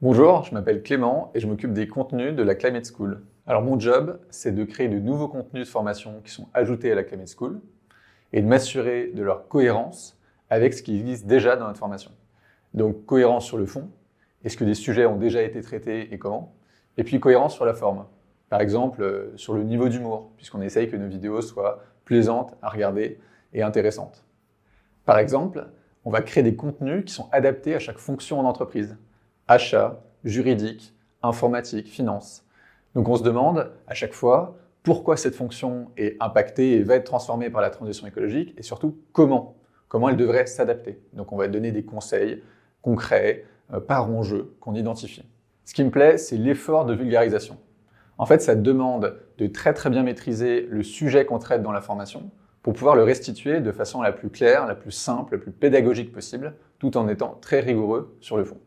Bonjour, je m'appelle Clément et je m'occupe des contenus de la Climate School. Alors mon job, c'est de créer de nouveaux contenus de formation qui sont ajoutés à la Climate School et de m'assurer de leur cohérence avec ce qui existe déjà dans notre formation. Donc cohérence sur le fond, est-ce que des sujets ont déjà été traités et comment? Et puis cohérence sur la forme. Par exemple, sur le niveau d'humour, puisqu'on essaye que nos vidéos soient plaisantes à regarder et intéressantes. Par exemple, on va créer des contenus qui sont adaptés à chaque fonction en entreprise. Achat, juridique, informatique, finance. Donc on se demande à chaque fois pourquoi cette fonction est impactée et va être transformée par la transition écologique et surtout comment elle devrait s'adapter. Donc on va donner des conseils concrets par enjeu qu'on identifie. Ce qui me plaît, c'est l'effort de vulgarisation. En fait, ça demande de très bien maîtriser le sujet qu'on traite dans la formation pour pouvoir le restituer de façon la plus claire, la plus simple, la plus pédagogique possible, tout en étant très rigoureux sur le fond.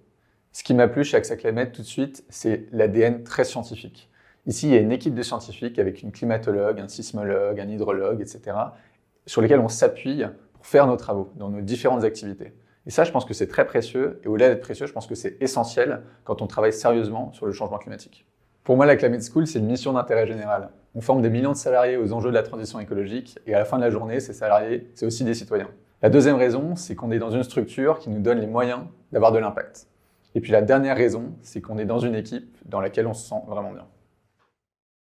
Ce qui m'a plu chez AXA Climate tout de suite, c'est l'ADN très scientifique. Ici, il y a une équipe de scientifiques avec une climatologue, un sismologue, un hydrologue, etc., sur lesquels on s'appuie pour faire nos travaux dans nos différentes activités. Et ça, je pense que c'est très précieux, et au-delà d'être précieux, je pense que c'est essentiel quand on travaille sérieusement sur le changement climatique. Pour moi, la Climate School, c'est une mission d'intérêt général. On forme des millions de salariés aux enjeux de la transition écologique, et à la fin de la journée, ces salariés, c'est aussi des citoyens. La deuxième raison, c'est qu'on est dans une structure qui nous donne les moyens d'avoir de l'impact. Et puis la dernière raison, c'est qu'on est dans une équipe dans laquelle on se sent vraiment bien.